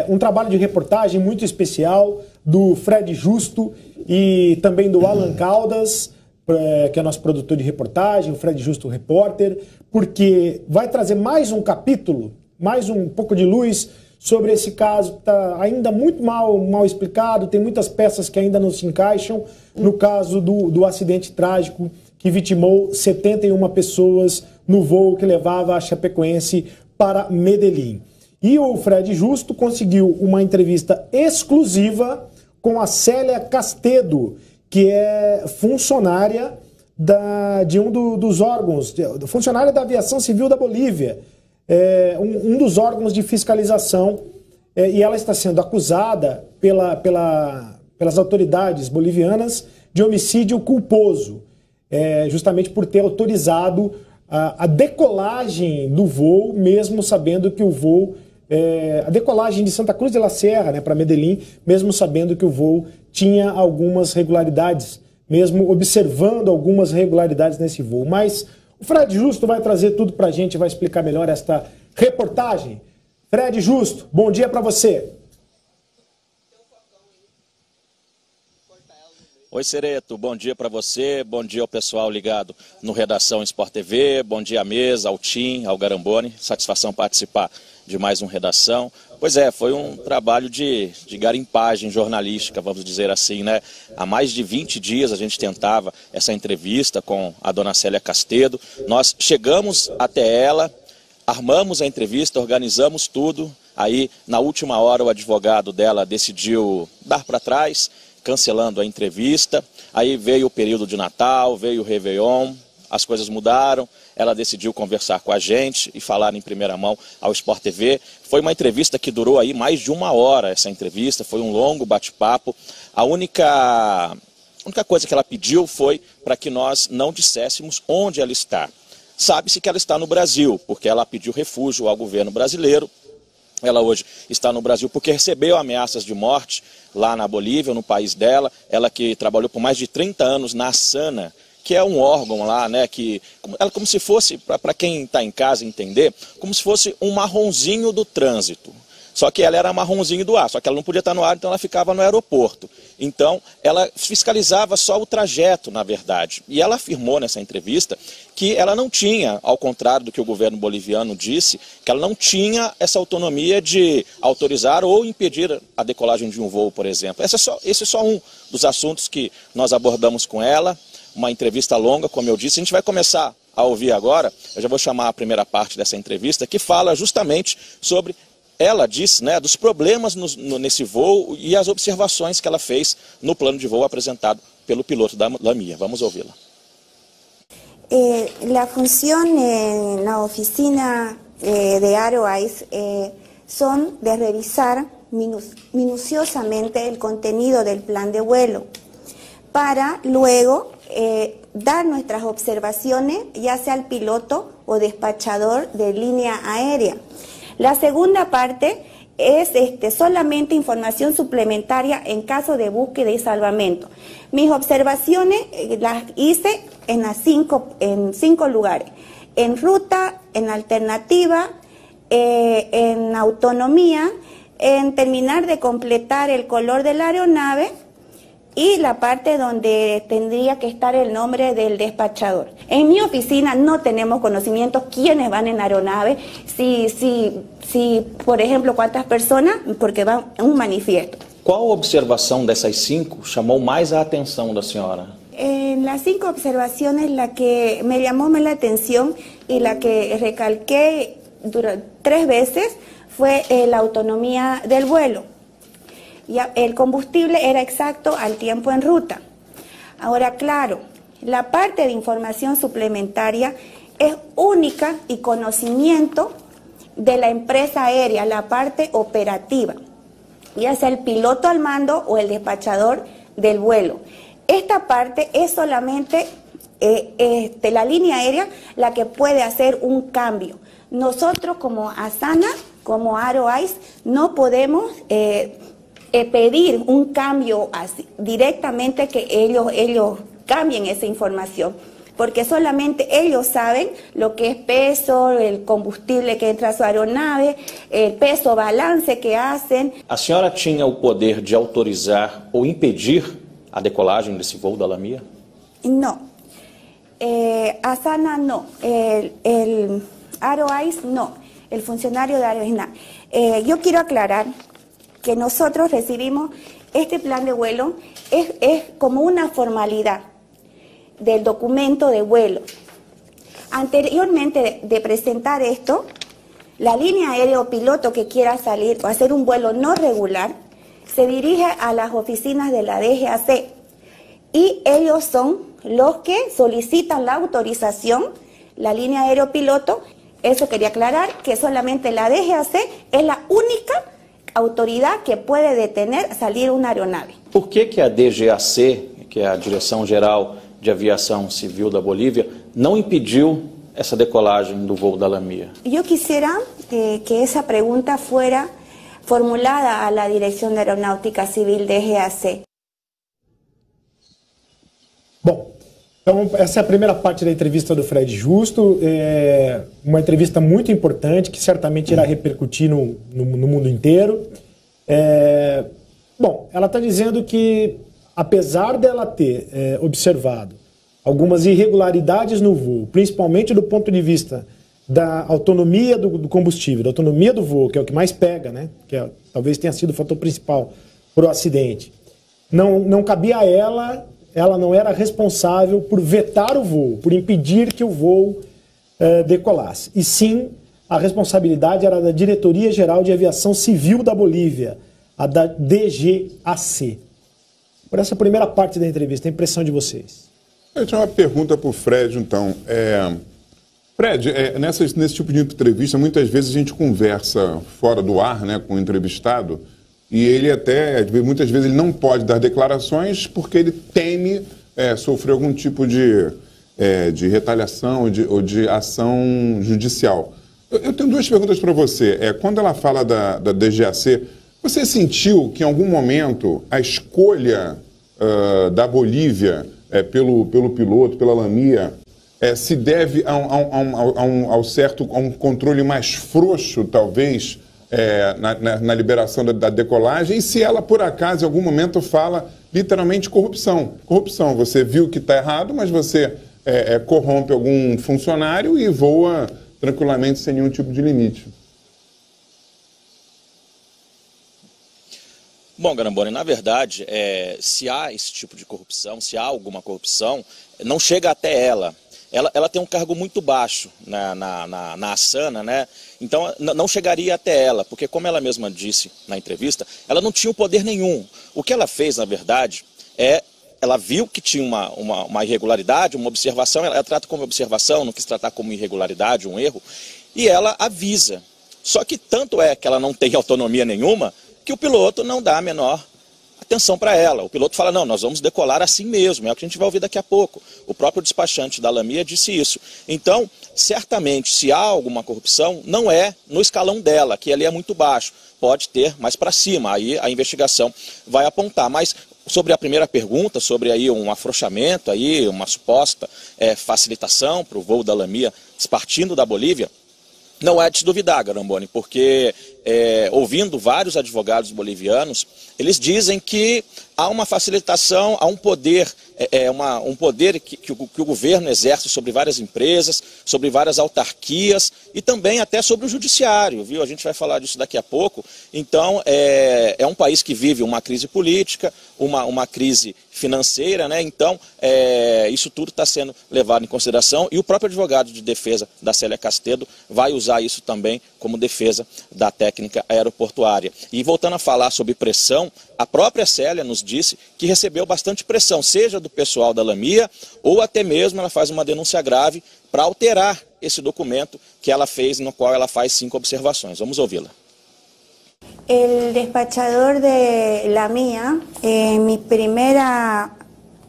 Um trabalho de reportagem muito especial do Fred Justo e também do Alan Caldas, que é nosso produtor de reportagem, o Fred Justo repórter, porque vai trazer mais um capítulo, mais um pouco de luz sobre esse caso que está ainda muito mal explicado, tem muitas peças que ainda não se encaixam, no caso do acidente trágico que vitimou 71 pessoas no voo que levava a Chapecoense para Medellín. E o Fred Justo conseguiu uma entrevista exclusiva com a Célia Castedo, que é funcionária de um dos órgãos, funcionária da Aviação Civil da Bolívia, um dos órgãos de fiscalização, e ela está sendo acusada pelas autoridades bolivianas de homicídio culposo, justamente por ter autorizado a decolagem do voo, mesmo sabendo que o voo, a decolagem de Santa Cruz de la Sierra, né, para Medellín, mesmo sabendo que o voo tinha algumas regularidades, mesmo observando algumas regularidades nesse voo. Mas o Fred Justo vai trazer tudo para a gente, vai explicar melhor esta reportagem. Fred Justo, bom dia para você. Oi, Sereto, bom dia para você, bom dia ao pessoal ligado no Redação Sport TV, bom dia à mesa, ao Tim, ao Garamboni, satisfação participar de mais um Redação. Pois é, foi um trabalho de garimpagem jornalística, vamos dizer assim, né? Há mais de 20 dias a gente tentava essa entrevista com a dona Célia Castedo, nós chegamos até ela, armamos a entrevista, organizamos tudo, aí na última hora o advogado dela decidiu dar para trás, cancelando a entrevista, aí veio o período de Natal, veio o Réveillon, as coisas mudaram, ela decidiu conversar com a gente e falar em primeira mão ao Sport TV. Foi uma entrevista que durou aí mais de 1 hora, essa entrevista, foi um longo bate-papo. A única coisa que ela pediu foi para que nós não disséssemos onde ela está. Sabe-se que ela está no Brasil, porque ela pediu refúgio ao governo brasileiro. Ela hoje está no Brasil porque recebeu ameaças de morte lá na Bolívia, no país dela. Ela que trabalhou por mais de 30 anos na ASANA, que é um órgão lá, né, que ela como se fosse, para quem está em casa entender, como se fosse um marronzinho do trânsito. Só que ela era marronzinho do ar, só que ela não podia estar no ar, então ela ficava no aeroporto. Então, ela fiscalizava só o trajeto, na verdade. E ela afirmou nessa entrevista que ela não tinha, ao contrário do que o governo boliviano disse, que ela não tinha essa autonomia de autorizar ou impedir a decolagem de um voo, por exemplo. Esse é só um dos assuntos que nós abordamos com ela. Uma entrevista longa, como eu disse. A gente vai começar a ouvir agora, eu já vou chamar a primeira parte dessa entrevista, que fala justamente sobre, ela disse, né, dos problemas nesse voo e as observações que ela fez no plano de voo apresentado pelo piloto da LAMIA. Vamos ouvi-la. La función en la oficina de Aeroice son de revisar minuciosamente el contenido del plan de vuelo para luego dar nuestras observaciones, ya sea al piloto o despachador de línea aérea. La segunda parte es solamente información suplementaria en caso de búsqueda y salvamento. Mis observaciones las hice en 5 lugares: en ruta, en alternativa, en autonomía, en terminar de completar el color de la aeronave y la parte donde tendría que estar el nombre del despachador. En mi oficina no tenemos conocimiento quiénes van en aeronave, si por ejemplo, cuántas personas, porque van en un manifiesto. Qual observação dessas 5 chamou mais a atenção da senhora? En las 5 observaciones, la que me llamó más la atención y la que recalqué 3 veces fue la autonomía del vuelo. El combustible era exacto al tiempo en ruta. Ahora, claro, la parte de información suplementaria es única y conocimiento de la empresa aérea, la parte operativa, ya sea el piloto al mando o el despachador del vuelo. Esta parte es solamente la línea aérea la que puede hacer un cambio. Nosotros como ASANA, como Aeroice, no podemos pedir un cambio así, directamente, que ellos cambien esa información. porque solamente ellos saben lo que es peso, el combustible que entra a su aeronave, el peso balance que hacen. A senhora tinha o poder de autorizar ou impedir a decolagem desse voo da Lamia? No, Asana no, el Aeroice no, el funcionario de Aeroice no. Yo quiero aclarar que nosotros recibimos este plan de vuelo, es como una formalidad del documento de vuelo. Anteriormente de presentar esto, la línea aérea o piloto que quiera salir o hacer un vuelo no regular, se dirige a las oficinas de la DGAC y ellos son los que solicitan la autorización, la línea aérea o piloto. Eso quería aclarar, que solamente la DGAC es la única autoridad que puede detener salir una aeronave. Por que a DGAC, que é a Direção Geral de Aviação Civil da Bolívia, não impediu essa decolagem do voo da Lamia? Yo quisiera que esa pregunta fuera formulada a la Dirección de Aeronáutica Civil DGAC. Bom, então essa é a primeira parte da entrevista do Fred Justo, uma entrevista muito importante que certamente irá repercutir no mundo inteiro. Bom, ela está dizendo que, apesar dela ter observado algumas irregularidades no voo, principalmente do ponto de vista da autonomia do combustível, da autonomia do voo, que é o que mais pega, né? Que talvez tenha sido o fator principal para o acidente, não cabia a ela não era responsável por vetar o voo, por impedir que o voo decolasse. E sim, a responsabilidade era da Diretoria Geral de Aviação Civil da Bolívia, a da DGAC. Por essa primeira parte da entrevista, a impressão de vocês? Eu tinha uma pergunta para o Fred, então. Fred, nesse tipo de entrevista, muitas vezes a gente conversa fora do ar, né, com o entrevistado, e ele muitas vezes ele não pode dar declarações porque ele teme sofrer algum tipo de retaliação ou de ação judicial. Eu tenho duas perguntas para você. Quando ela fala da DGAC, você sentiu que em algum momento a escolha da Bolívia pelo piloto, pela Lamia, se deve a um controle mais frouxo, talvez, na liberação da decolagem, e se ela, por acaso, em algum momento fala literalmente corrupção. Corrupção, você viu que está errado, mas você corrompe algum funcionário e voa tranquilamente sem nenhum tipo de limite. Bom, Garamboni, na verdade, se há esse tipo de corrupção, se há alguma corrupção, não chega até ela. Ela tem um cargo muito baixo na Asana, né? Então não chegaria até ela, porque como ela mesma disse na entrevista, ela não tinha o poder nenhum. O que ela fez, na verdade, ela viu que tinha uma irregularidade, uma observação, ela trata como observação, não quis tratar como irregularidade, um erro, e ela avisa. Só que tanto é que ela não tem autonomia nenhuma, que o piloto não dá a menor atenção para ela. O piloto fala, não, nós vamos decolar assim mesmo, é o que a gente vai ouvir daqui a pouco. O próprio despachante da Lamia disse isso. Então, certamente, se há alguma corrupção, não é no escalão dela, que ali é muito baixo. Pode ter mais para cima, aí a investigação vai apontar. Mas sobre a primeira pergunta, sobre aí um afrouxamento, aí, uma suposta facilitação para o voo da Lamia partindo da Bolívia, não é de se duvidar, Garamboni, porque ouvindo vários advogados bolivianos, eles dizem que há uma facilitação, há um poder, um poder que o governo exerce sobre várias empresas, sobre várias autarquias e também até sobre o judiciário, viu? A gente vai falar disso daqui a pouco. Então, é um país que vive uma crise política, uma crise financeira, né? Então, isso tudo está sendo levado em consideração e o próprio advogado de defesa da Célia Castedo vai usar isso também como defesa da técnica aeroportuária. E voltando a falar sobre pressão, a própria Célia nos disse que recebeu bastante pressão, seja do pessoal da Lamia ou até mesmo ela faz uma denúncia grave para alterar esse documento que ela fez, no qual ela faz 5 observações. Vamos ouvi-la. El despachador de Lamia, mi primera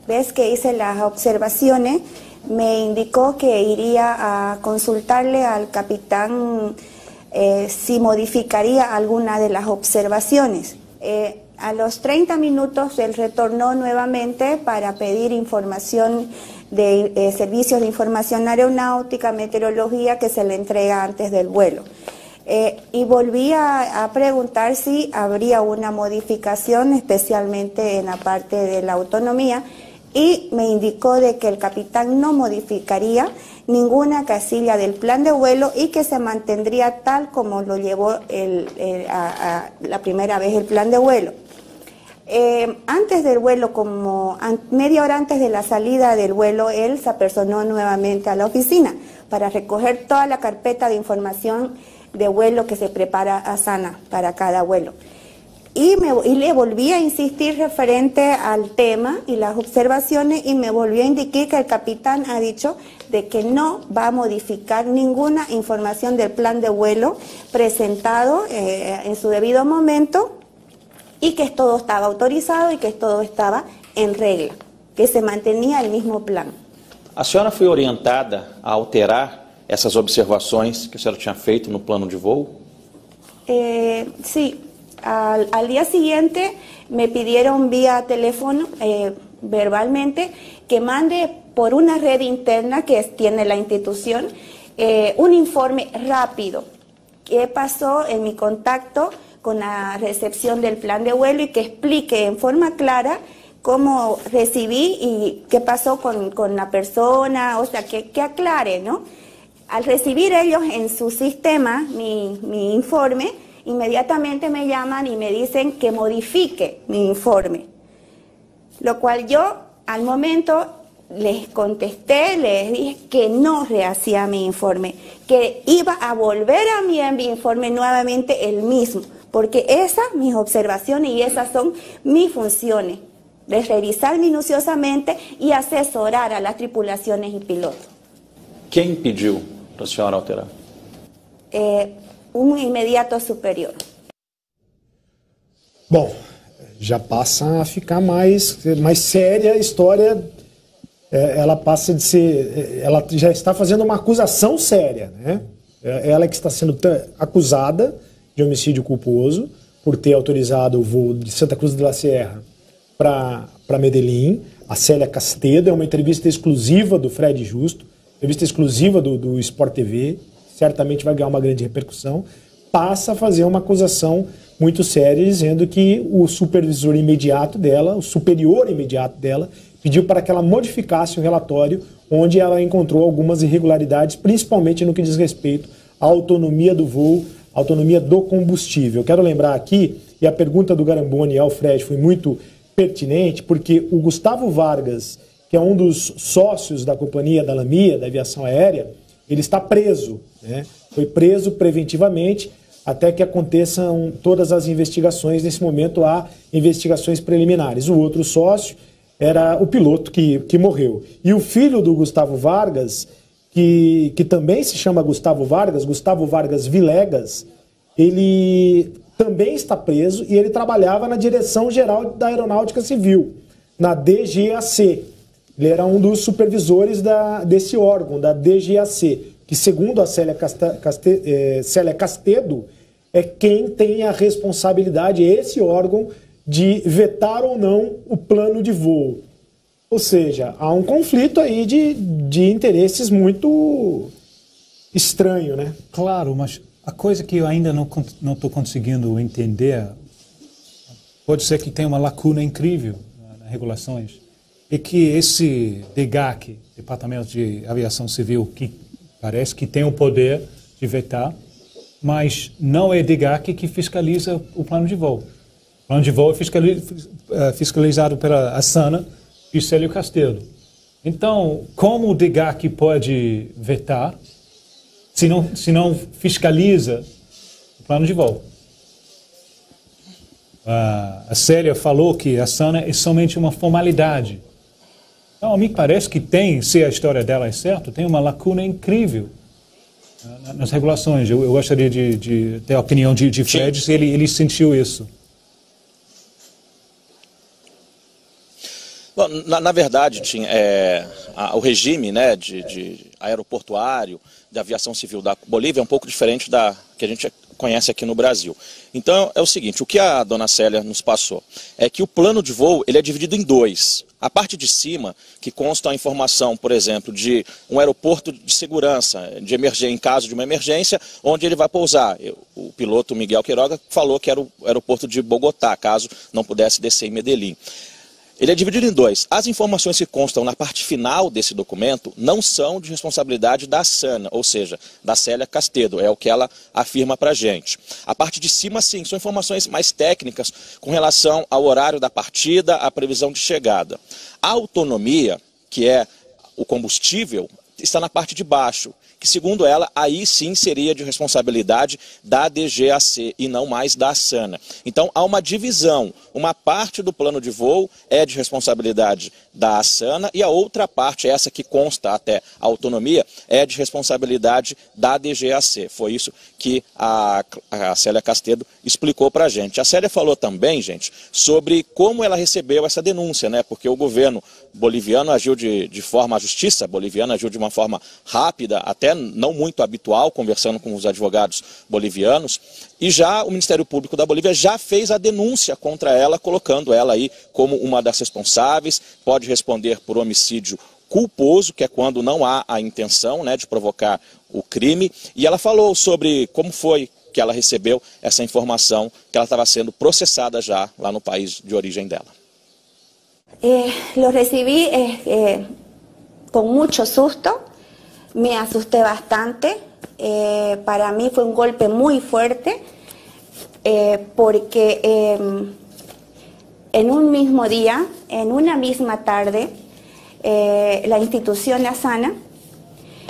vez que hice las observaciones, me indicó que iría a consultarle al capitán si modificaría alguna de las observaciones. A los 30 minutos él retornó nuevamente para pedir información de servicios de información aeronáutica, meteorología, que se le entrega antes del vuelo. Y volví a preguntar si habría una modificación, especialmente en la parte de la autonomía, y me indicó de que el capitán no modificaría ninguna casilla del plan de vuelo y que se mantendría tal como lo llevó la primera vez el plan de vuelo. Antes del vuelo, como media hora antes de la salida del vuelo, él se apersonó nuevamente a la oficina para recoger toda la carpeta de información de vuelo que se prepara a SANA para cada vuelo. Y le volví a insistir referente al tema y las observaciones, y me volvió a indicar que el capitán ha dicho de que no va a modificar ninguna información del plan de vuelo presentado en su debido momento, y que todo estaba autorizado y que todo estaba en regla, que se mantenía el mismo plan. A senhora foi orientada a alterar essas observações que a senhora tinha feito no plano de voo? Sí. Al día siguiente me pidieron vía teléfono, verbalmente, que mande por una red interna que tiene la institución un informe rápido. ¿Qué pasó en mi contacto con la recepción del plan de vuelo? Y que explique en forma clara cómo recibí y qué pasó con la persona, o sea, que aclare, ¿no? Al recibir ellos en su sistema mi informe, inmediatamente me llaman y me dicen que modifique mi informe, lo cual yo al momento les contesté, les dije que no rehacía mi informe, que iba a volver a enviar mi informe nuevamente el mismo, porque esas mis observaciones y esas son mis funciones, de revisar minuciosamente y asesorar a las tripulaciones y pilotos. Quem pediu para a senhora alterar? Um imediato superior. Bom, já passa a ficar mais séria a história. Ela passa de ser... Ela já está fazendo uma acusação séria, né? Ela que está sendo acusada de homicídio culposo por ter autorizado o voo de Santa Cruz de la Sierra para Medellín. A Célia Castedo, é uma entrevista exclusiva do Fred Justo, entrevista exclusiva do Sport TV, certamente vai ganhar uma grande repercussão, passa a fazer uma acusação muito séria, dizendo que o supervisor imediato dela, o superior imediato dela, pediu para que ela modificasse o relatório, onde ela encontrou algumas irregularidades, principalmente no que diz respeito à autonomia do voo, autonomia do combustível. Quero lembrar aqui, e a pergunta do Garamboni ao Fred foi muito pertinente, porque o Gustavo Vargas, que é um dos sócios da companhia da LAMIA, da aviação aérea, ele está preso, né? Foi preso preventivamente até que aconteçam todas as investigações. Nesse momento há investigações preliminares. O outro sócio era o piloto que morreu. E o filho do Gustavo Vargas, que também se chama Gustavo Vargas Vilegas, ele também está preso e ele trabalhava na Direção Geral da Aeronáutica Civil, na DGAC. Ele era um dos supervisores desse órgão, da DGAC, que, segundo a Célia Castedo, é quem tem a responsabilidade, esse órgão, de vetar ou não o plano de voo. Ou seja, há um conflito aí de interesses muito estranho, né? Claro, mas a coisa que eu ainda não estou conseguindo entender, pode ser que tenha uma lacuna incrível nas regulações, é que esse DGAC, Departamento de Aviação Civil, que parece que tem o poder de vetar, mas não é DGAC que fiscaliza o plano de voo. O plano de voo é fiscalizado pela SANA e Célio Castedo. Então, como o DGAC pode vetar se não fiscaliza o plano de voo? A Célia falou que a SANA é somente uma formalidade. Então, a mim parece que se a história dela é certa, tem uma lacuna incrível nas regulações. Eu gostaria de ter a opinião de Fred, se ele sentiu isso. Bom, na verdade, Tim, o regime, né, de aeroportuário, de aviação civil da Bolívia é um pouco diferente da que a gente conhece aqui no Brasil. Então é o seguinte, o que a dona Célia nos passou é que o plano de voo ele é dividido em dois. A parte de cima, que consta a informação, por exemplo, de um aeroporto de segurança, de emergência, em caso de uma emergência, onde ele vai pousar. O piloto Miguel Quiroga falou que era o aeroporto de Bogotá, caso não pudesse descer em Medellín. Ele é dividido em dois. As informações que constam na parte final desse documento não são de responsabilidade da SANA, ou seja, da Célia Castedo, é o que ela afirma para a gente. A parte de cima, sim, são informações mais técnicas com relação ao horário da partida, à previsão de chegada. A autonomia, que é o combustível, está na parte de baixo, que segundo ela, aí sim seria de responsabilidade da DGAC e não mais da SANA. Então há uma divisão, uma parte do plano de voo é de responsabilidade da SANA e a outra parte, essa que consta até a autonomia, é de responsabilidade da DGAC. Foi isso que a Célia Castedo explicou para a gente. A Célia falou também, gente, sobre como ela recebeu essa denúncia, né? Porque o governo boliviano agiu de forma, a justiça boliviana agiu de uma forma rápida, até não muito habitual, conversando com os advogados bolivianos, e já o Ministério Público da Bolívia já fez a denúncia contra ela, colocando ela aí como uma das responsáveis, pode responder por homicídio culposo, que é quando não há a intenção, né, de provocar o crime, e ela falou sobre como foi que ela recebeu essa informação, que ela estava sendo processada já lá no país de origem dela. Lo recibí con mucho susto, me asusté bastante, para mí fue un golpe muy fuerte, porque en un mismo día, en una misma tarde, la institución ASANA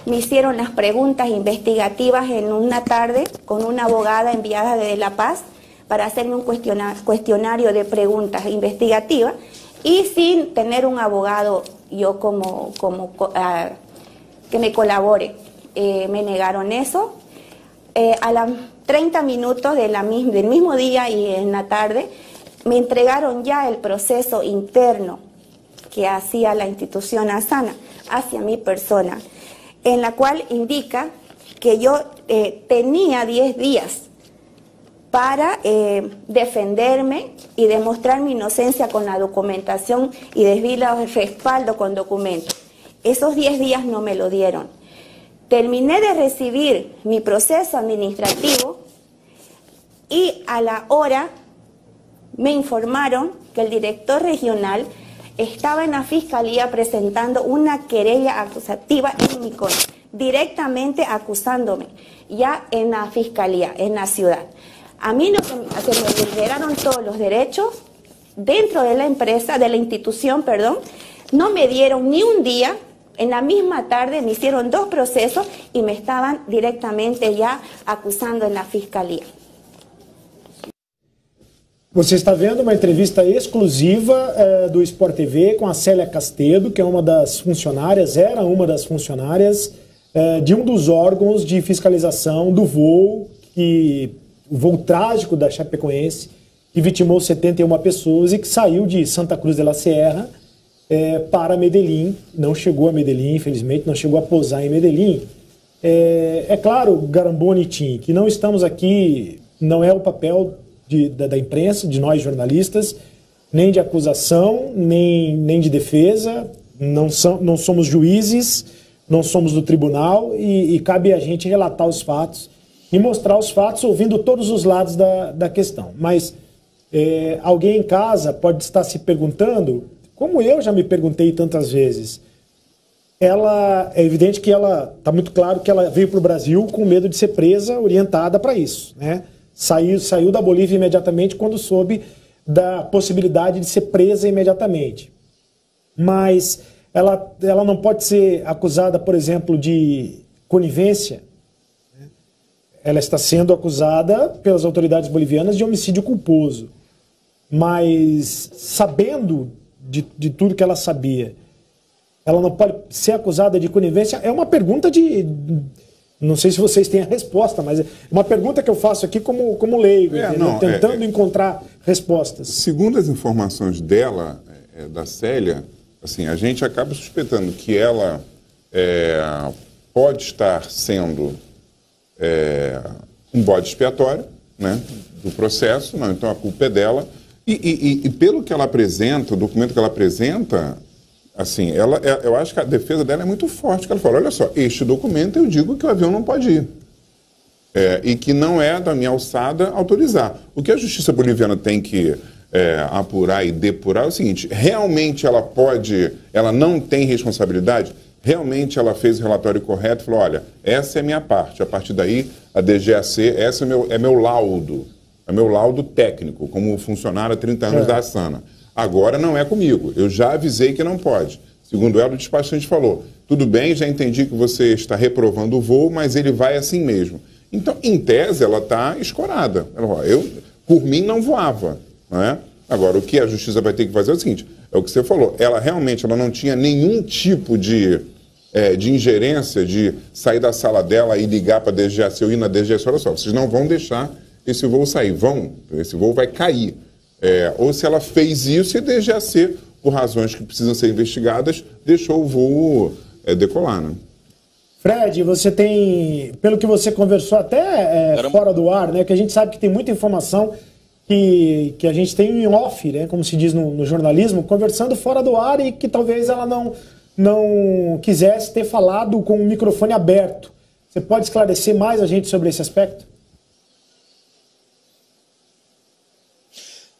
me hicieron las preguntas investigativas en una tarde con una abogada enviada desde La Paz para hacerme un cuestionario de preguntas investigativas. Y sin tener un abogado yo que me colabore, me negaron eso. A los 30 minutos del mismo día y en la tarde me entregaron ya el proceso interno que hacía la institución ASANA hacia mi persona, en la cual indica que yo tenía 10 días para defenderme y demostrar mi inocencia con la documentación y desvelar el respaldo con documentos. Esos 10 días no me lo dieron. Terminé de recibir mi proceso administrativo y a la hora me informaron que el director regional estaba en la fiscalía presentando una querella acusativa en mi contra, directamente acusándome ya en la fiscalía, en la ciudad. A mí no se me liberaron todos los derechos dentro de la empresa, de la institución, perdón. No me dieron ni un día, en la misma tarde me hicieron 2 procesos y me estaban directamente ya acusando en la fiscalía. Você está vendo uma entrevista exclusiva do Sport TV com a Célia Castedo, que é uma das funcionárias, era uma das funcionárias de um dos órgãos de fiscalização do voo, o voo trágico da Chapecoense, que vitimou 71 pessoas e que saiu de Santa Cruz de la Sierra para Medellín. Não chegou a Medellín, infelizmente, não chegou a pousar em Medellín. É claro, Garamboni e Tim, que não estamos aqui, não é o papel da imprensa, de nós jornalistas, nem de acusação, nem de defesa, não somos juízes, não somos do tribunal e cabe a gente relatar os fatos e mostrar os fatos ouvindo todos os lados da questão. Mas alguém em casa pode estar se perguntando, como eu já me perguntei tantas vezes, é evidente que está muito claro que ela veio para o Brasil com medo de ser presa, orientada para isso, né? Saiu da Bolívia imediatamente quando soube da possibilidade de ser presa imediatamente. Mas ela não pode ser acusada, por exemplo, de conivência. Ela está sendo acusada pelas autoridades bolivianas de homicídio culposo. Mas, sabendo de tudo que ela sabia, ela não pode ser acusada de conivência? É uma pergunta não sei se vocês têm a resposta, mas é uma pergunta que eu faço aqui como leigo, tentando encontrar respostas. Segundo as informações dela, da Célia, assim, a gente acaba suspeitando que ela pode estar sendo um bode expiatório, né, do processo, não, então a culpa é dela. E pelo que ela apresenta, o documento que ela apresenta, assim, eu acho que a defesa dela é muito forte, porque ela fala, olha só, este documento eu digo que o avião não pode ir. E que não é da minha alçada autorizar. O que a justiça boliviana tem que apurar e depurar é o seguinte, realmente ela não tem responsabilidade? Realmente ela fez o relatório correto e falou, olha, essa é a minha parte, a partir daí a DGAC, esse é meu laudo. É meu laudo técnico, como funcionário há 30 anos da Asana. Agora não é comigo. Eu já avisei que não pode. Segundo ela, o despachante falou, tudo bem, já entendi que você está reprovando o voo, mas ele vai assim mesmo. Então, em tese, ela está escorada. Ela falou, por mim, não voava. Não é? Agora, o que a justiça vai ter que fazer é o seguinte, é o que você falou, ela realmente não tinha nenhum tipo de ingerência, de sair da sala dela e ligar para a DGAC ou ir na DGAC, olha só, vocês não vão deixar esse voo sair, esse voo vai cair. Ou se ela fez isso e a DGAC, por razões que precisam ser investigadas, deixou o voo decolar, né? Fred, você tem, pelo que você conversou até fora do ar, né, que a gente sabe que tem muita informação que a gente tem em off, né, como se diz no jornalismo, conversando fora do ar e que talvez ela não quisesse ter falado com o microfone aberto. Você pode esclarecer mais a gente sobre esse aspecto?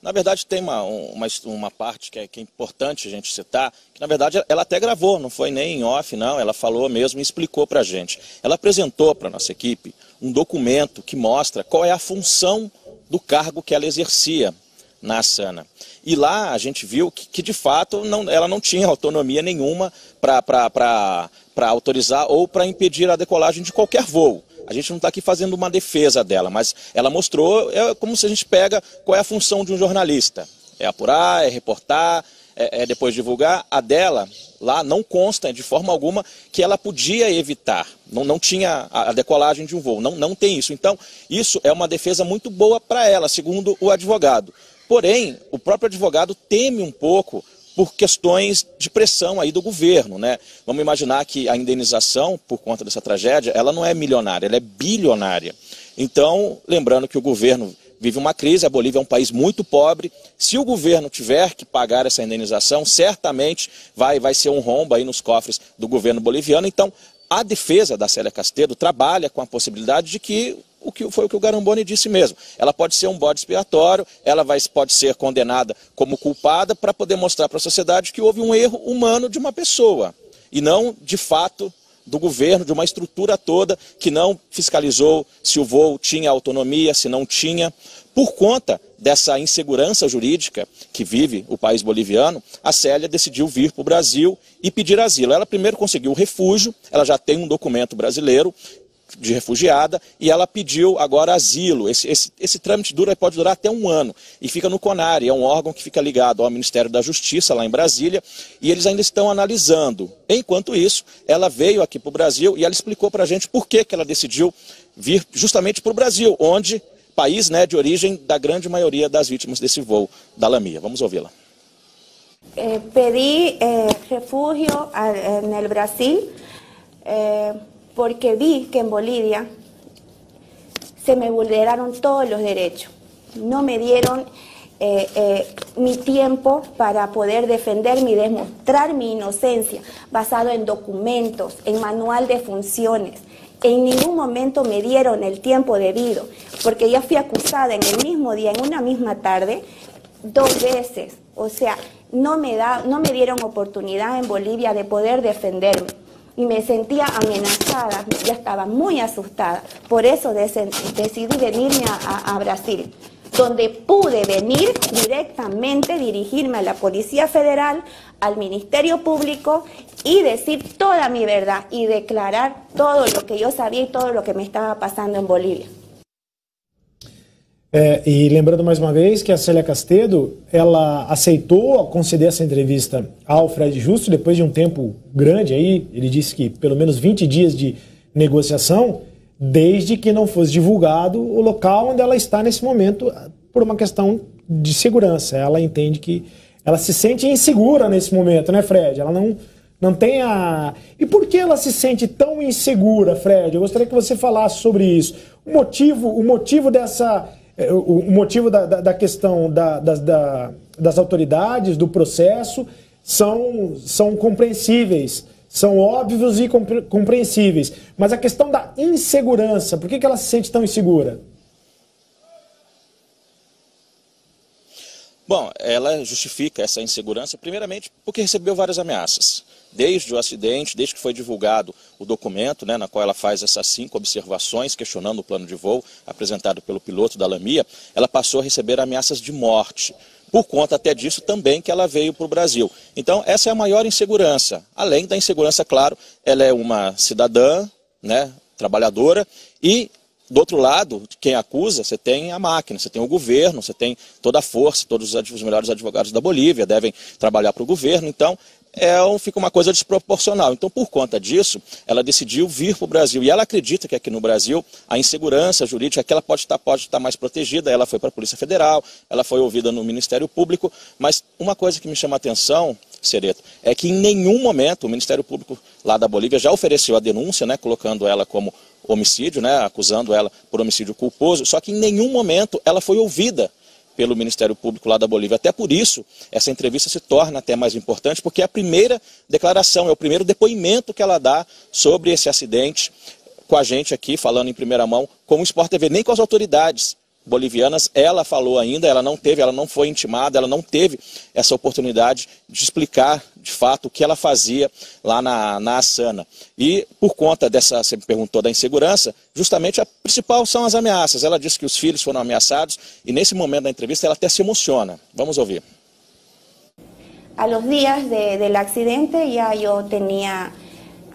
Na verdade, tem uma parte que é importante a gente citar, que na verdade ela até gravou, não foi nem em off, não, ela falou mesmo e explicou para a gente. Ela apresentou para a nossa equipe um documento que mostra qual é a função do cargo que ela exercia na Asana. E lá a gente viu que de fato ela não tinha autonomia nenhuma para autorizar ou para impedir a decolagem de qualquer voo. A gente não está aqui fazendo uma defesa dela, mas ela mostrou, como se a gente pega qual é a função de um jornalista. É apurar, é reportar, depois divulgar. A dela, lá, não consta de forma alguma que ela podia evitar. Não tinha a decolagem de um voo, não tem isso. Então, isso é uma defesa muito boa para ela, segundo o advogado. Porém, o próprio advogado teme um pouco por questões de pressão aí do governo, né? Vamos imaginar que a indenização por conta dessa tragédia, ela não é milionária, ela é bilionária. Então, lembrando que o governo vive uma crise, a Bolívia é um país muito pobre, se o governo tiver que pagar essa indenização, certamente vai ser um rombo aí nos cofres do governo boliviano. Então, a defesa da Célia Castedo trabalha com a possibilidade de que foi o que o Garamboni disse mesmo. Ela pode ser um bode expiatório, ela pode ser condenada como culpada para poder mostrar para a sociedade que houve um erro humano de uma pessoa e não, de fato, do governo, de uma estrutura toda que não fiscalizou se o voo tinha autonomia, se não tinha. Por conta dessa insegurança jurídica que vive o país boliviano, a Célia decidiu vir para o Brasil e pedir asilo. Ela primeiro conseguiu refúgio, ela já tem um documento brasileiro de refugiada e ela pediu agora asilo. Esse trâmite pode durar até 1 ano e fica no CONARE, é um órgão que fica ligado ao Ministério da Justiça lá em Brasília e eles ainda estão analisando. Enquanto isso, ela veio aqui para o Brasil e ela explicou para a gente por que ela decidiu vir justamente para o Brasil, onde país, né, de origem da grande maioria das vítimas desse voo da Lamia. Vamos ouvi-la. Pedí refugio no Brasil porque vi que en Bolivia se me vulneraron todos los derechos. No me dieron mi tiempo para poder defenderme y demostrar mi inocencia, basado en documentos, en manual de funciones. En ningún momento me dieron el tiempo debido, porque ya fui acusada en el mismo día, en una misma tarde, 2 veces. O sea, no me dieron oportunidad en Bolivia de poder defenderme. Y me sentía amenazada, ya estaba muy asustada. Por eso decidí venirme a Brasil, donde pude venir directamente, dirigirme a la Policía Federal, al Ministerio Público y decir toda mi verdad y declarar todo lo que yo sabía y todo lo que me estaba pasando en Bolivia. E lembrando mais uma vez que a Célia Castedo, ela aceitou conceder essa entrevista ao Fred Justo depois de um tempo grande aí, ele disse que pelo menos 20 dias de negociação, desde que não fosse divulgado o local onde ela está nesse momento por uma questão de segurança. Ela entende que ela se sente insegura nesse momento, né, Fred? Ela Não tem a... E por que ela se sente tão insegura, Fred? Eu gostaria que você falasse sobre isso. O motivo dessa... O motivo da questão das autoridades, do processo, são compreensíveis, são óbvios e compreensíveis. Mas a questão da insegurança, por que ela se sente tão insegura? Bom, ela justifica essa insegurança, primeiramente, porque recebeu várias ameaças. Desde o acidente, desde que foi divulgado o documento, né, na qual ela faz essas 5 observações, questionando o plano de voo apresentado pelo piloto da Lamia, ela passou a receber ameaças de morte. Por conta até disso também que ela veio para o Brasil. Então, essa é a maior insegurança. Além da insegurança, claro, ela é uma cidadã, né, trabalhadora, e do outro lado, quem acusa, você tem a máquina, você tem o governo, você tem toda a força, todos os melhores advogados da Bolívia devem trabalhar para o governo, então fica uma coisa desproporcional. Então, por conta disso, ela decidiu vir para o Brasil. E ela acredita que aqui no Brasil a insegurança jurídica que ela pode estar mais protegida. Ela foi para a Polícia Federal, ela foi ouvida no Ministério Público, mas uma coisa que me chama a atenção, Sereto, é que em nenhum momento o Ministério Público lá da Bolívia já ofereceu a denúncia, né, colocando ela como homicídio, né, acusando ela por homicídio culposo, só que em nenhum momento ela foi ouvida pelo Ministério Público lá da Bolívia. Até por isso, essa entrevista se torna até mais importante, porque é a primeira declaração, é o primeiro depoimento que ela dá sobre esse acidente com a gente aqui, falando em primeira mão, como o Sport TV, nem com as autoridades bolivianas, ela falou ainda, ela não foi intimada, ela não teve essa oportunidade de explicar, de fato, o que ela fazia lá na Asana. E por conta dessa, você me perguntou da insegurança, justamente a principal são as ameaças. Ela disse que os filhos foram ameaçados e nesse momento da entrevista ela até se emociona. Vamos ouvir. A los días del accidente ya yo tenía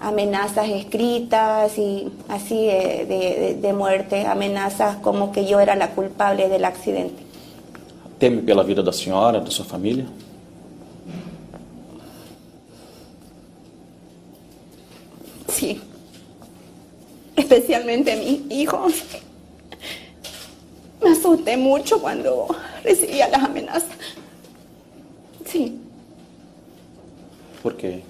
amenazas escritas y así de muerte, amenazas como que yo era la culpable del accidente. Teme pela vida da senhora, da sua família? Sí, especialmente mis hijos. Me asusté mucho cuando recibía las amenazas. Sí. ¿Por qué?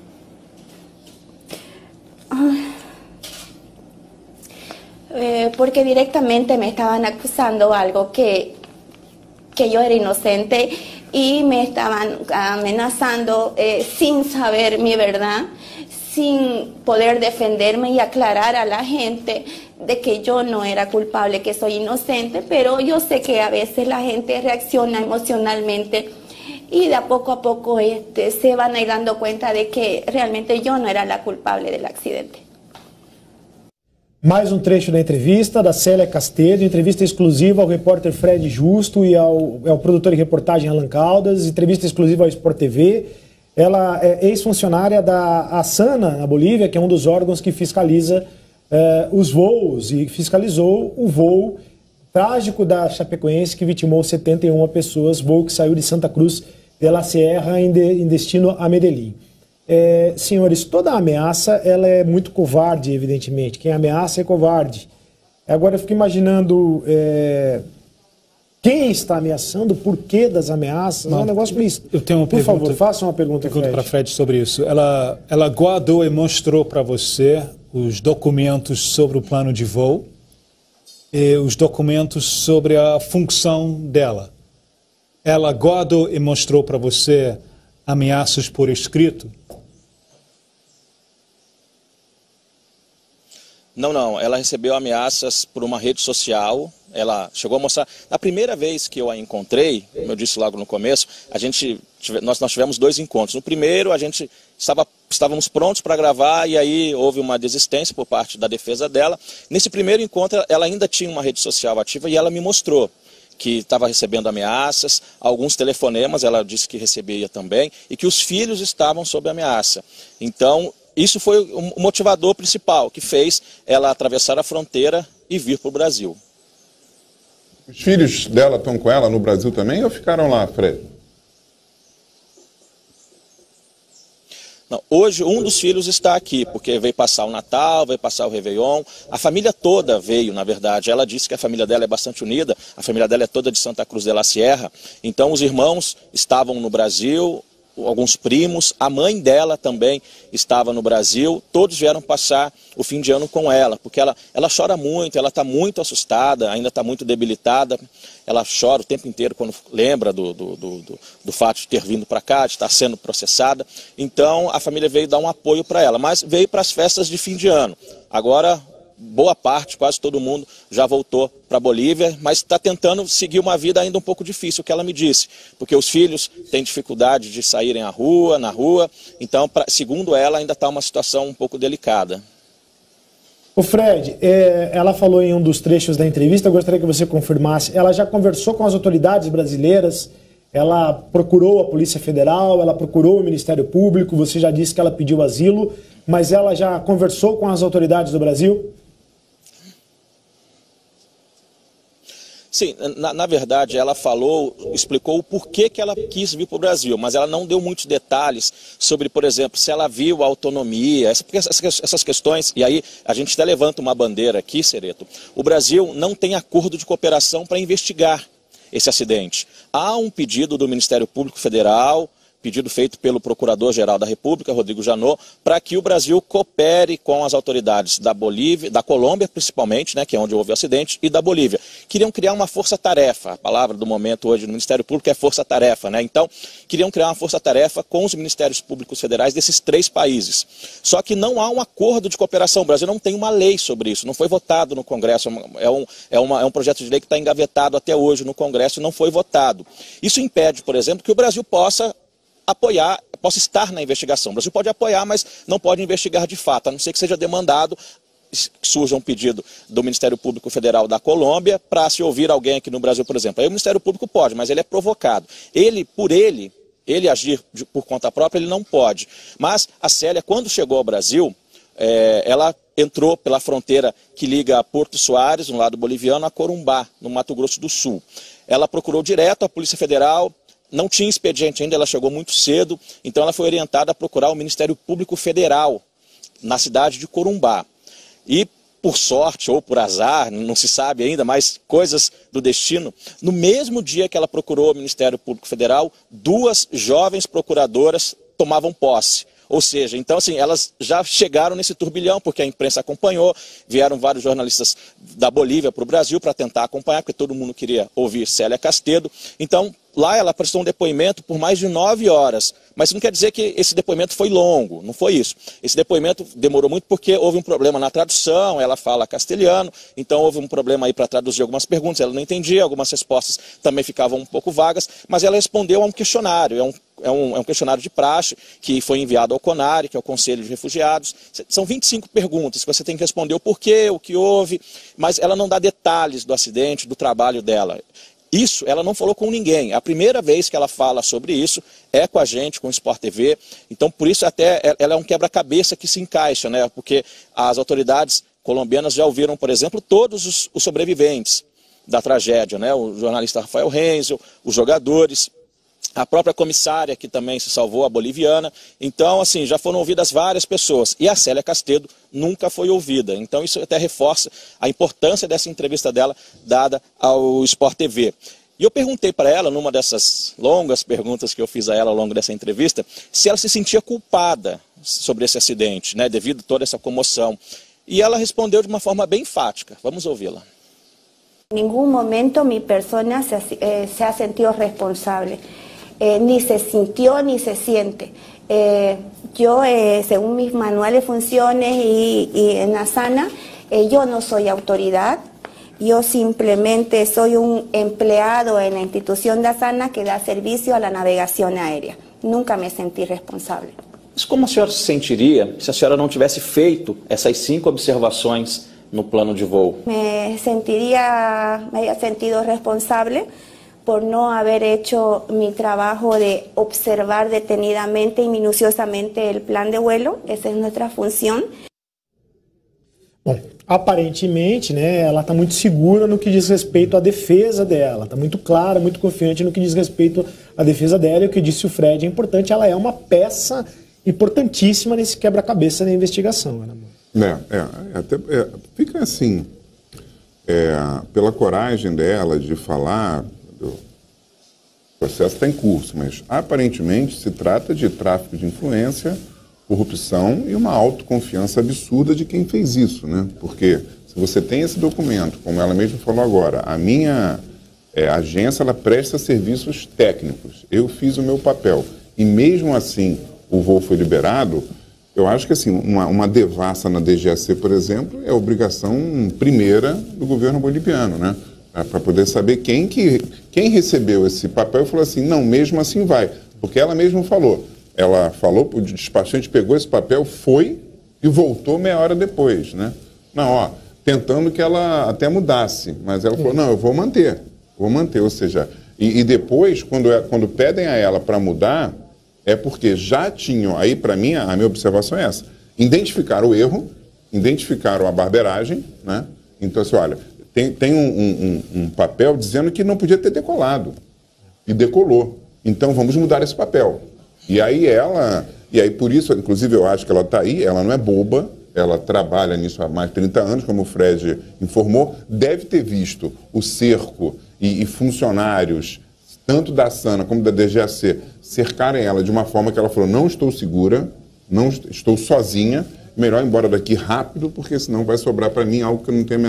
Porque directamente me estaban acusando algo que yo era inocente y me estaban amenazando sin saber mi verdad, sin poder defenderme y aclarar a la gente de que yo no era culpable, que soy inocente, pero yo sé que a veces la gente reacciona emocionalmente y de a poco se van a ir dando cuenta de que realmente yo no era la culpable del accidente. Mais trecho da entrevista da Célia Castedo, entrevista exclusiva ao repórter Fred Justo e ao produtor de reportagem Alan Caldas, entrevista exclusiva ao Sport TV. Ela é ex-funcionária da Asana, na Bolívia, que é um dos órgãos que fiscaliza os voos, e fiscalizou o voo trágico da Chapecoense que vitimou 71 pessoas, voo que saiu de Santa Cruz de la Sierra em destino a Medellín. Senhores, toda ameaça ela é muito covarde, evidentemente. Quem ameaça é covarde. Agora eu fico imaginando quem está ameaçando, o porquê das ameaças. É um negócio misto. Eu tenho uma pergunta. Por favor, faça uma pergunta para Fred sobre isso. Ela guardou e mostrou para você os documentos sobre o plano de voo e os documentos sobre a função dela. Ela guardou e mostrou para você ameaças por escrito? Não. Ela recebeu ameaças por uma rede social. Ela chegou a mostrar. Na primeira vez que eu a encontrei, como eu disse logo no começo, nós tivemos 2 encontros. No primeiro, estávamos prontos para gravar e aí houve uma desistência por parte da defesa dela. Nesse primeiro encontro, ela ainda tinha uma rede social ativa e ela me mostrou que estava recebendo ameaças, alguns telefonemas, ela disse que recebia também, e que os filhos estavam sob ameaça. Então, isso foi o motivador principal que fez ela atravessar a fronteira e vir para o Brasil. Os filhos dela estão com ela no Brasil também ou ficaram lá, Fred? Não, hoje um dos filhos está aqui, porque veio passar o Natal, veio passar o Réveillon. A família toda veio, na verdade. Ela disse que a família dela é bastante unida, a família dela é toda de Santa Cruz de la Sierra. Então os irmãos estavam no Brasil, alguns primos, a mãe dela também estava no Brasil, todos vieram passar o fim de ano com ela, porque ela chora muito, ela está muito assustada, ainda está muito debilitada, ela chora o tempo inteiro quando lembra do fato de ter vindo para cá, de estar sendo processada. Então a família veio dar um apoio para ela, mas veio para as festas de fim de ano. Agora, boa parte, quase todo mundo já voltou para a Bolívia, mas está tentando seguir uma vida ainda um pouco difícil, o que ela me disse, porque os filhos têm dificuldade de saírem na rua, então, segundo ela, ainda está uma situação um pouco delicada. O Fred, ela falou em um dos trechos da entrevista, eu gostaria que você confirmasse, ela já conversou com as autoridades brasileiras, ela procurou a Polícia Federal, ela procurou o Ministério Público, você já disse que ela pediu asilo, mas ela já conversou com as autoridades do Brasil? Sim, na verdade ela explicou o porquê que ela quis vir para o Brasil, mas ela não deu muitos detalhes sobre, por exemplo, se ela viu a autonomia, essas questões, e aí a gente até levanta uma bandeira aqui, Sereto. O Brasil não tem acordo de cooperação para investigar esse acidente. Há um pedido do Ministério Público Federal, pedido feito pelo Procurador-Geral da República, Rodrigo Janot, para que o Brasil coopere com as autoridades da Bolívia, da Colômbia principalmente, né, que é onde houve o acidente, e da Bolívia. Queriam criar uma força-tarefa, a palavra do momento hoje no Ministério Público é força-tarefa, né? Então, queriam criar uma força-tarefa com os Ministérios Públicos Federais desses 3 países. Só que não há um acordo de cooperação, o Brasil não tem uma lei sobre isso, não foi votado no Congresso, é um projeto de lei que está engavetado até hoje no Congresso e não foi votado. Isso impede, por exemplo, que o Brasil possa estar na investigação. O Brasil pode apoiar, mas não pode investigar de fato, a não ser que seja demandado, surja um pedido do Ministério Público Federal da Colômbia para se ouvir alguém aqui no Brasil, por exemplo. Aí o Ministério Público pode, mas ele é provocado. Ele agir por conta própria, ele não pode. Mas a Célia, quando chegou ao Brasil, ela entrou pela fronteira que liga Porto Soares, no lado boliviano, a Corumbá, no Mato Grosso do Sul. Ela procurou direto a Polícia Federal, não tinha expediente ainda, ela chegou muito cedo, então ela foi orientada a procurar o Ministério Público Federal, na cidade de Corumbá. E, por sorte ou por azar, não se sabe ainda, mas coisas do destino, no mesmo dia que ela procurou o Ministério Público Federal, 2 jovens procuradoras tomavam posse. Ou seja, então assim, elas já chegaram nesse turbilhão, porque a imprensa acompanhou, vieram vários jornalistas da Bolívia para o Brasil para tentar acompanhar, porque todo mundo queria ouvir Célia Castedo. Então, lá ela prestou um depoimento por mais de 9 horas, mas não quer dizer que esse depoimento foi longo, não foi isso. Esse depoimento demorou muito porque houve um problema na tradução, ela fala castelhano, então houve um problema aí para traduzir algumas perguntas, ela não entendia, algumas respostas também ficavam um pouco vagas, mas ela respondeu a um questionário, é um questionário de praxe que foi enviado ao CONARE, que é o Conselho de Refugiados. São 25 perguntas que você tem que responder o porquê, o que houve, mas ela não dá detalhes do acidente, do trabalho dela. Isso ela não falou com ninguém. A primeira vez que ela fala sobre isso é com a gente, com o Sport TV. Então, por isso, até ela é um quebra-cabeça que se encaixa, né? Porque as autoridades colombianas já ouviram, por exemplo, todos os sobreviventes da tragédia, né? O jornalista Rafael Renzel, os jogadores, a própria comissária que também se salvou, a boliviana. Então, assim, já foram ouvidas várias pessoas. E a Célia Castedo nunca foi ouvida. Então, isso até reforça a importância dessa entrevista dela dada ao Sport TV. E eu perguntei para ela, numa dessas longas perguntas que eu fiz a ela ao longo dessa entrevista, se ela se sentia culpada sobre esse acidente, né, devido a toda essa comoção. E ela respondeu de uma forma bem enfática. Vamos ouvi-la. En ningún momento mi persona se ha sentido responsable. Ni se sintió ni se siente. Yo, según mis manuales de funciones y en la SANA, yo no soy autoridad, yo simplemente soy un empleado en la institución de SANA que da servicio a la navegación aérea. Nunca me sentí responsable. Mas como a senhora se sentiria se a senhora não tivesse feito essas 5 observações no plano de voo? Me había sentido responsable por no haber hecho mi trabajo de observar detenidamente y minuciosamente el plan de vuelo. Esa es nuestra función. Bom, aparentemente, né, ela está muito segura no que diz respeito à defesa dela, está muito clara, muito confiante no que diz respeito à defesa dela, e o que disse o Fred é importante, ela é uma peça importantíssima nesse quebra-cabeça da investigação. Fica assim, pela coragem dela de falar, processo está em curso, mas aparentemente se trata de tráfico de influência, corrupção e uma autoconfiança absurda de quem fez isso, né? Porque se você tem esse documento, como ela mesma falou agora, a minha agência, ela presta serviços técnicos, eu fiz o meu papel, e mesmo assim o voo foi liberado, eu acho que assim, uma devassa na DGAC, por exemplo, é a obrigação primeira do governo boliviano, né? Para poder saber quem recebeu esse papel e falou assim, não, mesmo assim vai. Porque ela mesma falou, o despachante pegou esse papel, foi e voltou meia hora depois, né? Não, tentando que ela até mudasse, mas ela falou, não, eu vou manter, ou seja, e depois, quando pedem a ela para mudar, é porque já tinham, aí para mim, a minha observação é essa, identificaram o erro, identificaram a barbeiragem, né? Então, assim, olha, tem um papel dizendo que não podia ter decolado, e decolou, então vamos mudar esse papel. E aí por isso, inclusive eu acho que ela está aí, ela não é boba, ela trabalha nisso há mais de 30 anos, como o Fred informou, deve ter visto o cerco e funcionários, tanto da SANA como da DGAC, cercarem ela de uma forma que ela falou, não estou segura, não estou sozinha, melhor ir embora daqui rápido, porque senão vai sobrar para mim algo que eu não tenho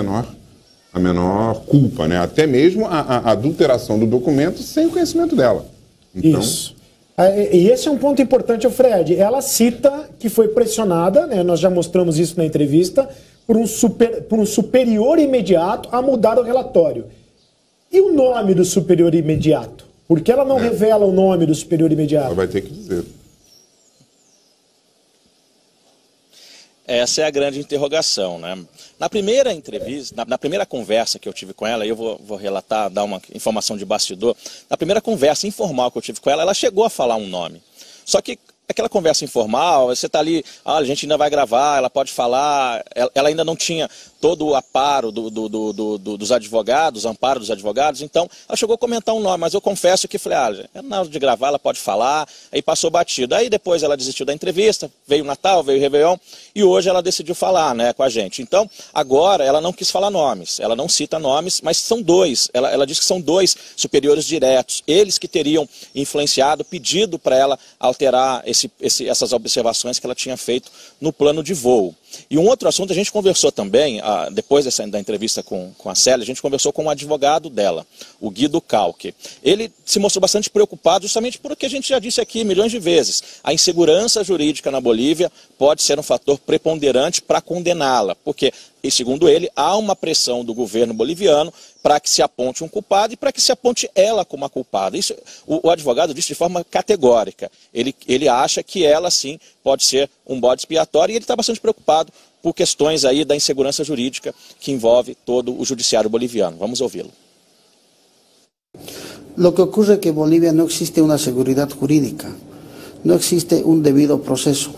a menor culpa, né? Até mesmo a adulteração do documento sem o conhecimento dela. Então, isso. E esse é um ponto importante, Fred. Ela cita que foi pressionada, né, nós já mostramos isso na entrevista, por um superior imediato a mudar o relatório. E o nome do superior imediato? Por que ela não revela o nome do superior imediato? Ela vai ter que dizer. Essa é a grande interrogação, né? Na primeira entrevista, na primeira conversa que eu tive com ela, eu vou relatar, dar uma informação de bastidor, na primeira conversa informal que eu tive com ela chegou a falar um nome. Só que aquela conversa informal, você está ali, a gente ainda vai gravar, ela pode falar, ela ainda não tinha todo o aparo dos advogados, amparo dos advogados, então ela chegou a comentar um nome, mas eu confesso que falei, na hora de gravar ela pode falar, aí passou batido. Aí depois ela desistiu da entrevista, veio o Natal, veio o Réveillon, e hoje ela decidiu falar, né, com a gente. Então, agora ela não quis falar nomes, ela não cita nomes, mas são dois, ela diz que são dois superiores diretos, eles que teriam influenciado, pedido para ela alterar essas observações que ela tinha feito no plano de voo. E um outro assunto, a gente conversou também, depois da entrevista com a Célia, a gente conversou com um advogado dela, o Guido Calque. Ele se mostrou bastante preocupado justamente por o que a gente já disse aqui milhões de vezes. A insegurança jurídica na Bolívia pode ser um fator preponderante para condená-la, porque, e segundo ele, há uma pressão do governo boliviano para que se aponte um culpado e para que se aponte ela como a culpada. Isso, o advogado disse de forma categórica. Ele acha que ela, sim, pode ser um bode expiatório e ele está bastante preocupado por questões aí da insegurança jurídica que envolve todo o judiciário boliviano. Vamos ouvi-lo. Lo que ocurre es que en Bolivia no existe una seguridad jurídica, no existe un debido proceso.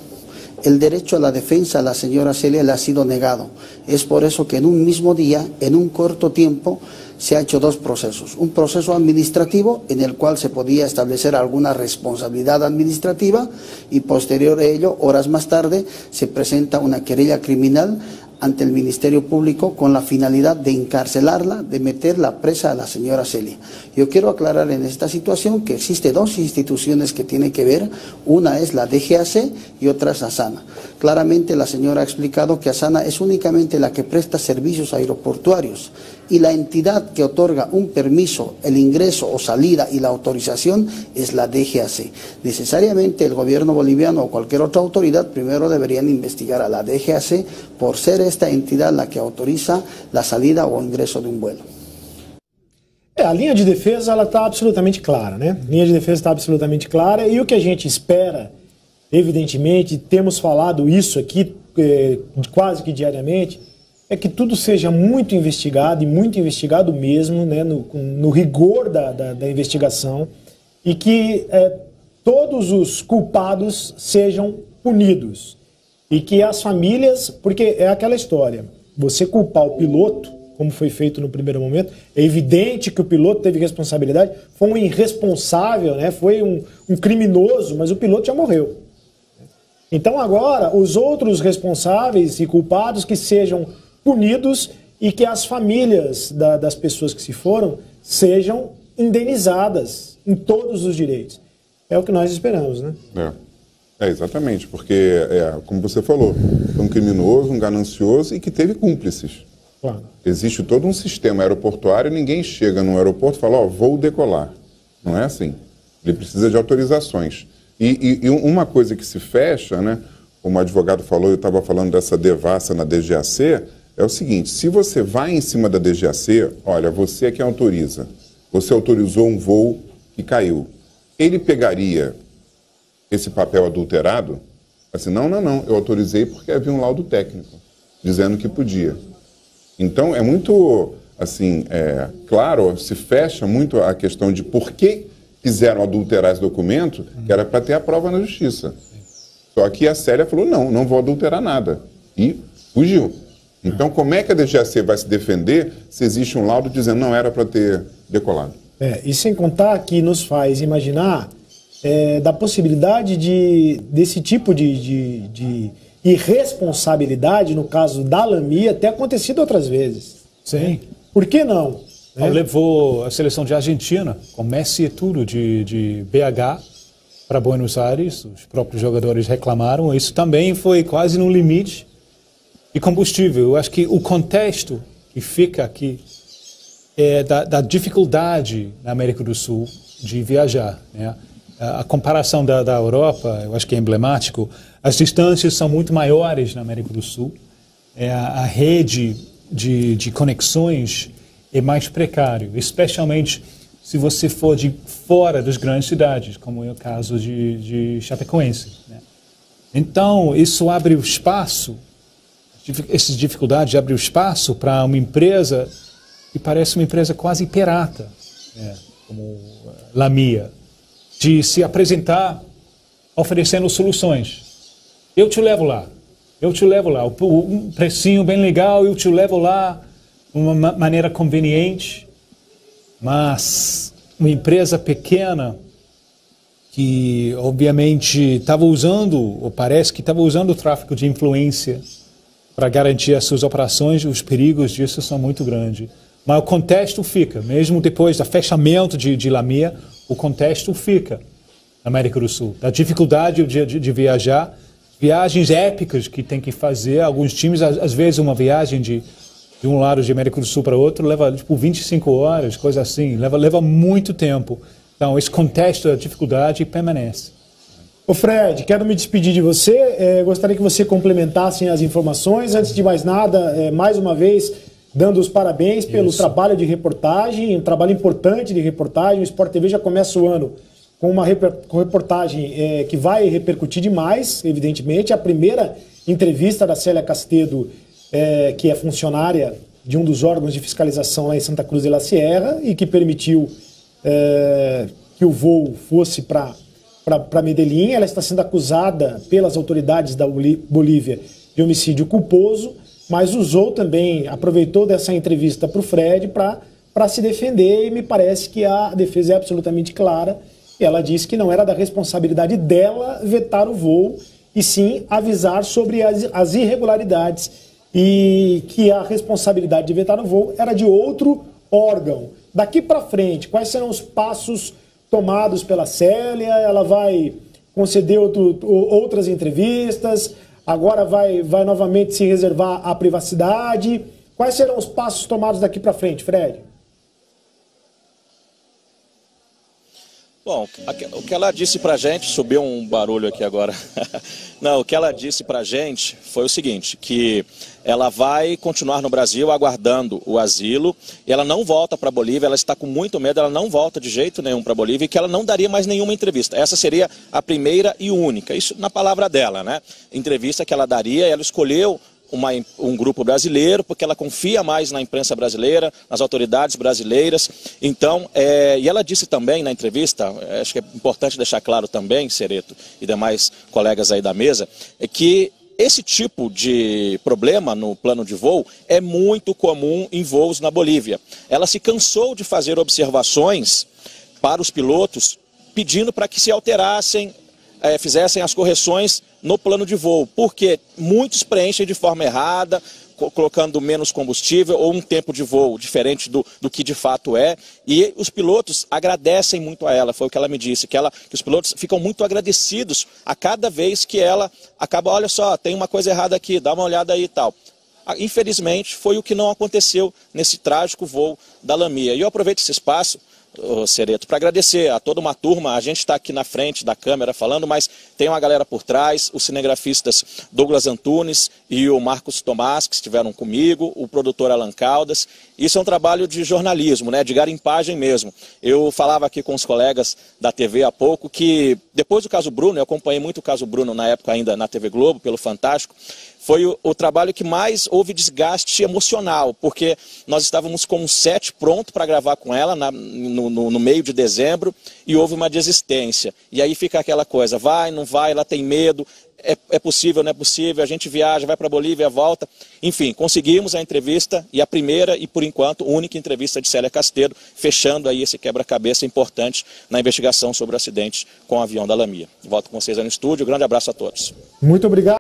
El derecho a la defensa a la señora Celia le ha sido negado. Es por eso que en un mismo día, en un corto tiempo, se ha hecho dos procesos. Un proceso administrativo en el cual se podía establecer alguna responsabilidad administrativa y posterior a ello, horas más tarde, se presenta una querella criminal ante el Ministerio Público con la finalidad de encarcelarla, de meterla presa a la señora Celia. Yo quiero aclarar en esta situación que existen dos instituciones que tienen que ver, una es la DGAC y otra es ASANA. Claramente la señora ha explicado que ASANA es únicamente la que presta servicios aeroportuarios y la entidad que otorga un permiso, el ingreso o salida y la autorización es la DGAC. Necesariamente el gobierno boliviano o cualquier otra autoridad primero deberían investigar a la DGAC por ser esta entidad la que autoriza la salida o ingreso de un vuelo. A linha de defesa está absolutamente clara, né? A linha de defesa está absolutamente clara e o que a gente espera, evidentemente, temos falado isso aqui quase que diariamente, é que tudo seja muito investigado e muito investigado mesmo, né, no rigor da investigação e que todos os culpados sejam punidos e que as famílias, porque é aquela história, você culpar o piloto, como foi feito no primeiro momento, é evidente que o piloto teve responsabilidade, foi um irresponsável, né, foi um criminoso, mas o piloto já morreu. Então agora, os outros responsáveis e culpados que sejam punidos e que as famílias das pessoas que se foram sejam indenizadas em todos os direitos. É o que nós esperamos, né? Exatamente, porque, como você falou, é um criminoso, um ganancioso e que teve cúmplices. Claro. Existe todo um sistema aeroportuário e ninguém chega no aeroporto e fala, vou decolar. Não é assim. Ele precisa de autorizações. E uma coisa que se fecha, né, como o advogado falou, eu estava falando dessa devassa na DGAC, é o seguinte, se você vai em cima da DGAC, olha, você é quem autoriza. Você autorizou um voo que caiu. Ele pegaria esse papel adulterado, assim, não, eu autorizei porque havia um laudo técnico, dizendo que podia. Então, é muito, assim, claro, se fecha muito a questão de por que quiseram adulterar esse documento, que era para ter a prova na justiça. Só que a Célia falou, não vou adulterar nada. E fugiu. Então, como é que a DGAC vai se defender se existe um laudo dizendo não era para ter decolado? E sem contar que nos faz imaginar da possibilidade desse tipo de irresponsabilidade, no caso da Lamia, ter acontecido outras vezes. Sim. Por que não? Levou a seleção de Argentina, com Messi e tudo, de BH para Buenos Aires. Os próprios jogadores reclamaram. Isso também foi quase no limite de combustível. Eu acho que o contexto que fica aqui é da dificuldade na América do Sul de viajar, né? A comparação da Europa, eu acho que é emblemático. As distâncias são muito maiores na América do Sul. A rede de conexões é mais precário, especialmente se você for de fora das grandes cidades, como é o caso de Chapecoense, né? Então, isso abre o espaço, essas dificuldades abrem o espaço para uma empresa que parece uma empresa quase pirata, né? Como Lamia, de se apresentar oferecendo soluções. Eu te levo lá, um precinho bem legal, eu te levo lá, uma maneira conveniente, mas uma empresa pequena que obviamente estava usando, ou parece que estava usando o tráfico de influência para garantir as suas operações, os perigos disso são muito grandes. Mas o contexto fica, mesmo depois do fechamento de Lamia, o contexto fica na América do Sul. Da dificuldade de viajar, viagens épicas que tem que fazer, alguns times, às vezes uma viagem de um lado de América do Sul para outro leva tipo 25 horas, coisa assim, leva muito tempo. Então, esse contexto da dificuldade permanece. Ô Fred, quero me despedir de você, gostaria que você complementasse as informações. Antes de mais nada, mais uma vez, dando os parabéns pelo trabalho de reportagem, um trabalho importante de reportagem. O Sport TV já começa o ano com uma reportagem que vai repercutir demais, evidentemente. A primeira entrevista da Célia Castedo, que é funcionária de um dos órgãos de fiscalização lá em Santa Cruz de la Sierra e que permitiu que o voo fosse para Medellín. Ela está sendo acusada pelas autoridades da Bolívia de homicídio culposo, mas usou também, aproveitou dessa entrevista para o Fred para se defender, e me parece que a defesa é absolutamente clara. Ela disse que não era da responsabilidade dela vetar o voo, e sim avisar sobre as irregularidades, e que a responsabilidade de vetar o voo era de outro órgão. Daqui para frente, quais serão os passos tomados pela Célia? Ela vai conceder outras entrevistas? Agora vai novamente se reservar à privacidade? Quais serão os passos tomados daqui para frente, Fred? Bom, o que ela disse pra gente, subiu um barulho aqui agora. Não, o que ela disse pra gente foi o seguinte, que ela vai continuar no Brasil aguardando o asilo, e ela não volta para a Bolívia, ela está com muito medo, ela não volta de jeito nenhum para a Bolívia, e que ela não daria mais nenhuma entrevista. Essa seria a primeira e única, isso na palavra dela, né? Entrevista que ela daria, ela escolheu um grupo brasileiro, porque ela confia mais na imprensa brasileira, nas autoridades brasileiras. Então, e ela disse também na entrevista, acho que é importante deixar claro também, Cereto e demais colegas aí da mesa, que esse tipo de problema no plano de voo é muito comum em voos na Bolívia. Ela se cansou de fazer observações para os pilotos, pedindo para que se alterassem, fizessem as correções no plano de voo, porque muitos preenchem de forma errada, colocando menos combustível ou um tempo de voo diferente do que de fato é. E os pilotos agradecem muito a ela, foi o que ela me disse, que os pilotos ficam muito agradecidos a cada vez que ela acaba, olha só, tem uma coisa errada aqui, dá uma olhada aí e tal. Infelizmente, foi o que não aconteceu nesse trágico voo da Lamia. E eu aproveito esse espaço, Cereto, para agradecer a toda uma turma. A gente está aqui na frente da câmera falando, mas tem uma galera por trás, os cinegrafistas Douglas Antunes e o Marcos Tomás, que estiveram comigo, o produtor Alan Caldas. Isso é um trabalho de jornalismo, né, de garimpagem mesmo. Eu falava aqui com os colegas da TV há pouco que, depois do caso Bruno, eu acompanhei muito o caso Bruno na época ainda na TV Globo, pelo Fantástico, foi o trabalho que mais houve desgaste emocional, porque nós estávamos com um set pronto para gravar com ela no meio de dezembro e houve uma desistência. E aí fica aquela coisa, vai, não vai, ela tem medo, é possível, não é possível, a gente viaja, vai para a Bolívia, volta. Enfim, conseguimos a entrevista e a primeira e, por enquanto, única entrevista de Célia Castedo, fechando aí esse quebra-cabeça importante na investigação sobre o acidente com o avião da Lamia. Volto com vocês aí no estúdio, grande abraço a todos. Muito obrigado.